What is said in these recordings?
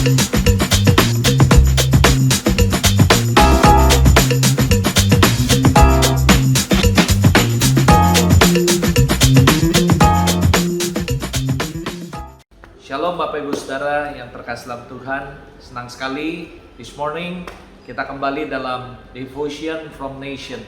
Shalom Bapak Ibu Saudara yang terkasih dalam Tuhan. Senang sekali this morning kita kembali dalam Devotion from Nation.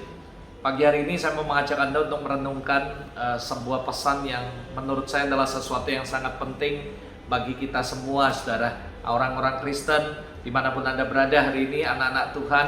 Pagi hari ini saya mau mengajak Anda untuk merenungkan sebuah pesan yang menurut saya adalah sesuatu yang sangat penting bagi kita semua, saudara. Orang-orang Kristen dimanapun Anda berada hari ini, anak-anak Tuhan,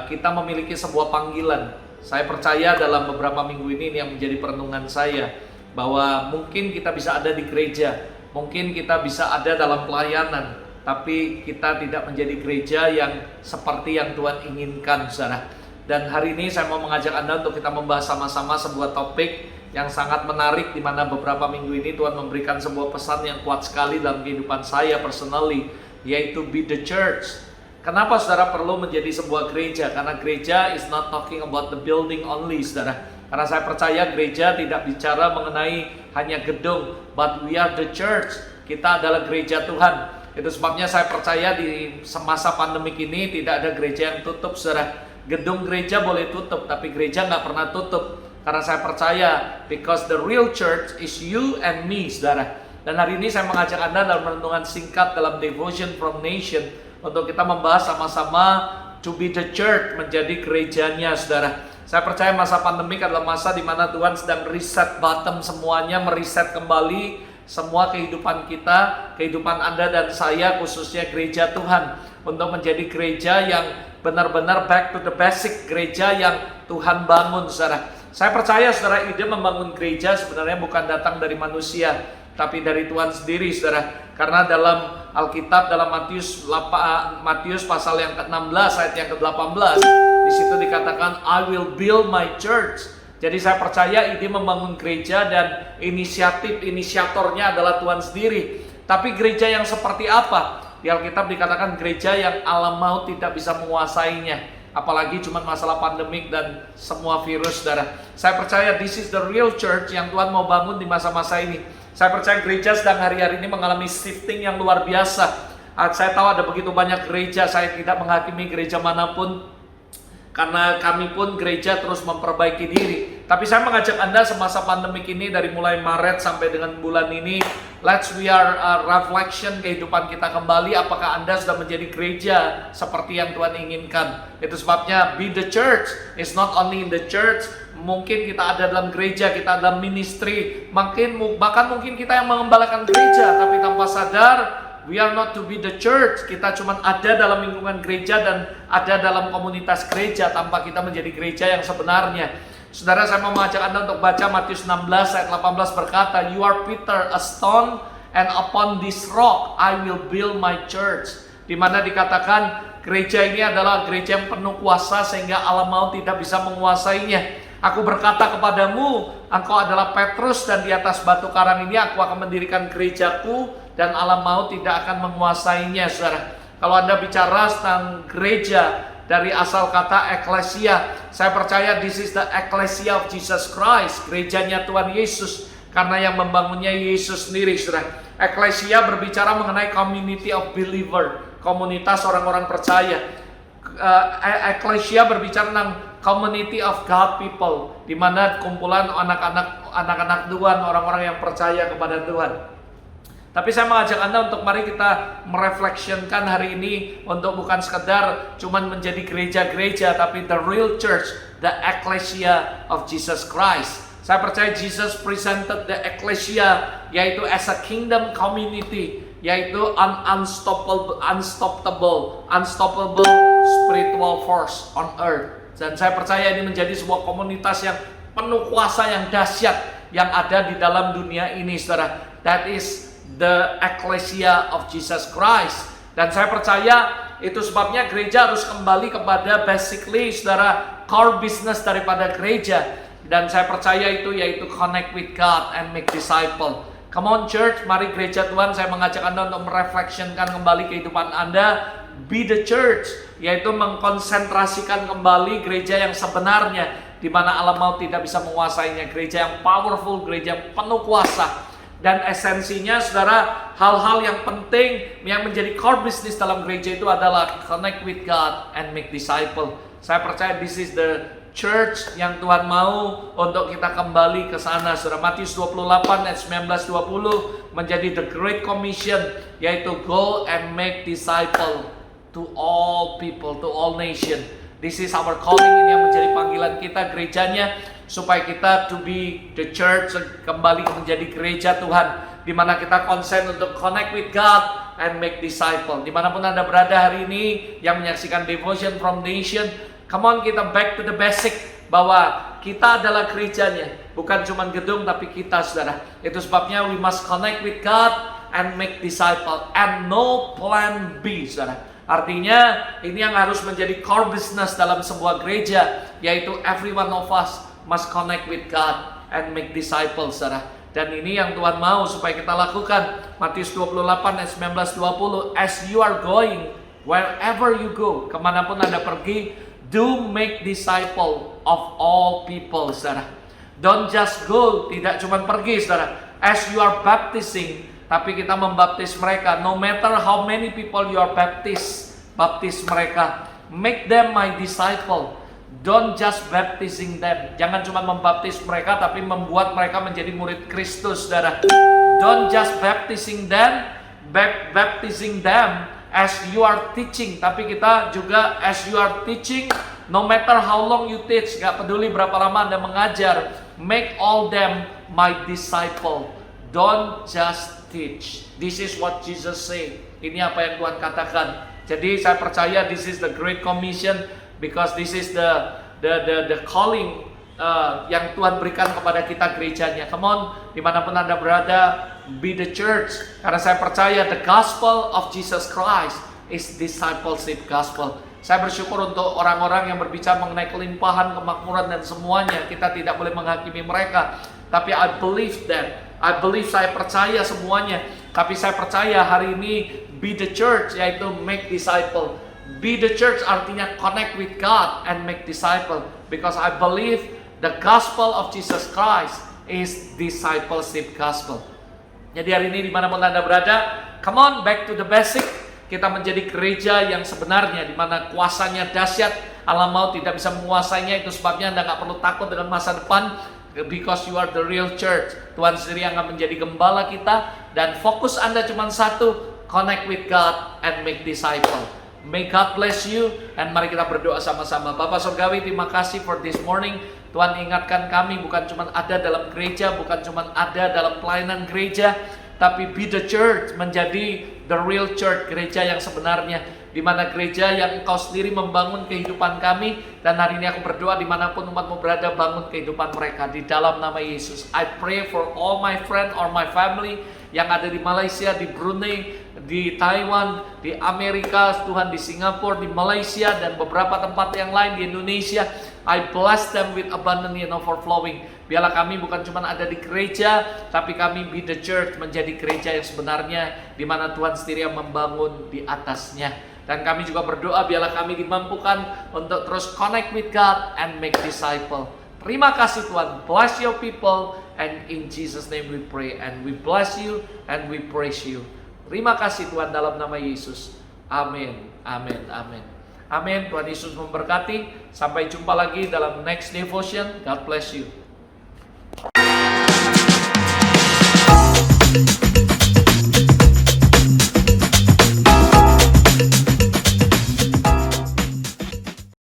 kita memiliki sebuah panggilan. Saya percaya dalam beberapa minggu ini yang menjadi perenungan saya, bahwa mungkin kita bisa ada di gereja, mungkin kita bisa ada dalam pelayanan, tapi kita tidak menjadi gereja yang seperti yang Tuhan inginkan, saudara. Dan hari ini saya mau mengajak Anda untuk kita membahas sama-sama sebuah topik yang sangat menarik, di mana beberapa minggu ini Tuhan memberikan sebuah pesan yang kuat sekali dalam kehidupan saya personally, yaitu be the church. Kenapa saudara perlu menjadi sebuah gereja? Karena gereja is not talking about the building only, saudara. Karena saya percaya gereja tidak bicara mengenai hanya gedung, but we are the church. Kita adalah gereja Tuhan. Itu sebabnya saya percaya di semasa pandemik ini tidak ada gereja yang tutup, saudara. Gedung gereja boleh tutup, tapi gereja nggak pernah tutup. Karena saya percaya, because the real church is you and me, saudara. Dan hari ini saya mengajak Anda dalam renungan singkat dalam Devotion from Nation, untuk kita membahas sama-sama to be the church, menjadi gerejanya, saudara. Saya percaya masa pandemik adalah masa di mana Tuhan sedang reset bottom semuanya, mereset kembali semua kehidupan kita, kehidupan Anda dan saya, khususnya gereja Tuhan, untuk menjadi gereja yang benar-benar back to the basic, gereja yang Tuhan bangun, saudara. Saya percaya, saudara, ide membangun gereja sebenarnya bukan datang dari manusia, tapi dari Tuhan sendiri, saudara. Karena dalam Alkitab, dalam Matius pasal yang ke-16 ayat yang ke-18, di situ dikatakan I will build my church. Jadi saya percaya ide membangun gereja dan inisiatornya adalah Tuhan sendiri. Tapi gereja yang seperti apa? Di Alkitab dikatakan gereja yang alam maut tidak bisa menguasainya. Apalagi cuma masalah pandemik dan semua virus, saudara. Saya percaya this is the real church yang Tuhan mau bangun di masa-masa ini. Saya percaya gereja sedang hari-hari ini mengalami shifting yang luar biasa. Saya tahu ada begitu banyak gereja, saya tidak menghakimi gereja manapun, karena kami pun gereja terus memperbaiki diri. Tapi saya mengajak Anda semasa pandemik ini, dari mulai Maret sampai dengan bulan ini, let's we are reflection kehidupan kita kembali. Apakah Anda sudah menjadi gereja seperti yang Tuhan inginkan? Itu sebabnya be the church is not only in the church. Mungkin kita ada dalam gereja, kita dalam ministry, bahkan mungkin kita yang mengembalakan gereja, tapi tanpa sadar we are not to be the church. Kita cuma ada dalam lingkungan gereja dan ada dalam komunitas gereja tanpa kita menjadi gereja yang sebenarnya. Saudara, saya mau mengajak Anda untuk baca Matius 16 ayat 18 berkata, you are Peter, a stone, and upon this rock I will build my church. Di mana dikatakan gereja ini adalah gereja yang penuh kuasa sehingga alam maut tidak bisa menguasainya. Aku berkata kepadamu, engkau adalah Petrus, dan di atas batu karang ini aku akan mendirikan gerejaku, dan alam maut tidak akan menguasainya, saudara. Kalau Anda bicara tentang gereja dari asal kata eklesia, saya percaya this is the ecclesia of Jesus Christ, gerejanya Tuhan Yesus, karena yang membangunnya Yesus sendiri, saudara. Eklesia berbicara mengenai community of believer, komunitas orang-orang percaya. Eklesia berbicara tentang community of God people, di mana kumpulan anak-anak Tuhan, orang-orang yang percaya kepada Tuhan. Tapi saya mengajak Anda untuk mari kita merefleksikan hari ini, untuk bukan sekedar cuman menjadi gereja-gereja, tapi the real church, the ecclesia of Jesus Christ. Saya percaya Jesus presented the ecclesia, yaitu as a kingdom community, yaitu unstoppable spiritual force on earth. Dan saya percaya ini menjadi sebuah komunitas yang penuh kuasa yang dahsyat yang ada di dalam dunia ini, saudara. That is the ecclesia of Jesus Christ. Dan saya percaya itu sebabnya gereja harus kembali kepada basically, saudara, core business daripada gereja. Dan saya percaya itu yaitu connect with God and make disciple. Come on church, mari gereja Tuhan, saya mengajak Anda untuk merefleksikan kembali kehidupan Anda. Be the church, yaitu mengkonsentrasikan kembali gereja yang sebenarnya, di mana alam maut tidak bisa menguasainya. Gereja yang powerful, gereja yang penuh kuasa. Dan esensinya saudara, hal-hal yang penting yang menjadi core business dalam gereja itu adalah connect with God and make disciple. Saya percaya this is the church yang Tuhan mau untuk kita kembali ke sana. Saudara, Matius 28 ayat 19-20 menjadi the Great Commission, yaitu go and make disciple to all people, to all nation. This is our calling, ini yang menjadi panggilan kita gerejanya, supaya kita to be the church, kembali menjadi gereja Tuhan, di mana kita konsen untuk connect with God and make disciple. Dimanapun Anda berada hari ini yang menyaksikan Devotion from Nation, come on, kita back to the basic, bahwa kita adalah gerejanya, bukan cuma gedung tapi kita, saudara. Itu sebabnya we must connect with God and make disciple and no plan B, saudara. Artinya ini yang harus menjadi core business dalam sebuah gereja, yaitu every one of us must connect with God and make disciples, saudara. Dan ini yang Tuhan mau supaya kita lakukan. Matius 28 ayat 19-20, as you are going, wherever you go, kemanapun Anda pergi, do make disciple of all people, saudara. Don't just go, tidak cuma pergi, saudara. As you are baptizing, tapi kita membaptis mereka. No matter how many people you are baptize mereka. Make them my disciple. Don't just baptizing them. Jangan cuma membaptis mereka, tapi membuat mereka menjadi murid Kristus, saudara. Don't just baptizing them as you are teaching. Tapi kita juga as you are teaching, no matter how long you teach, gak peduli berapa lama Anda mengajar, make all them my disciple. Don't just teach. This is what Jesus say. Ini apa yang Tuhan katakan. Jadi saya percaya this is the Great Commission, because this is the calling yang Tuhan berikan kepada kita gerejanya. Come on, dimanapun Anda berada, be the church. Karena saya percaya the gospel of Jesus Christ is discipleship gospel. Saya bersyukur untuk orang-orang yang berbicara mengenai kelimpahan, kemakmuran dan semuanya. Kita tidak boleh menghakimi mereka, tapi I believe that. Saya percaya semuanya. Tapi saya percaya hari ini be the church, yaitu make disciple. Be the church artinya connect with God and make disciple. Because I believe the gospel of Jesus Christ is discipleship gospel. Jadi hari ini dimanapun Anda berada, come on, back to the basic. Kita menjadi gereja yang sebenarnya, di mana kuasanya dahsyat. Allah maut tidak bisa menguasainya. Itu sebabnya Anda gak perlu takut dengan masa depan, because you are the real church. Tuhan sendiri yang akan menjadi gembala kita, dan fokus Anda cuma satu, connect with God and make disciple. May God bless you, and mari kita berdoa sama-sama. Bapak Surgawi, terima kasih for this morning. Tuhan ingatkan kami bukan cuma ada dalam gereja, bukan cuma ada dalam pelayanan gereja, tapi be the church, menjadi the real church, gereja yang sebenarnya, di mana gereja yang Engkau sendiri membangun kehidupan kami. Dan hari ini aku berdoa dimanapun umatmu berada, bangun kehidupan mereka di dalam nama Yesus. I pray for all my friend or my family yang ada di Malaysia, di Brunei, di Taiwan, di Amerika, Tuhan, di Singapura, di Malaysia, dan beberapa tempat yang lain di Indonesia. I bless them with abundantly and overflowing. Biarlah kami bukan cuma ada di gereja, tapi kami be the church, menjadi gereja yang sebenarnya, di mana Tuhan sendiri yang membangun di atasnya. Dan kami juga berdoa biarlah kami dimampukan untuk terus connect with God and make disciple. Terima kasih Tuhan. Bless your people, and in Jesus name we pray, and we bless you and we praise you. Terima kasih Tuhan, dalam nama Yesus. Amin. Amin. Amin. Amin. Tuhan Yesus memberkati. Sampai jumpa lagi dalam next devotion. God bless you.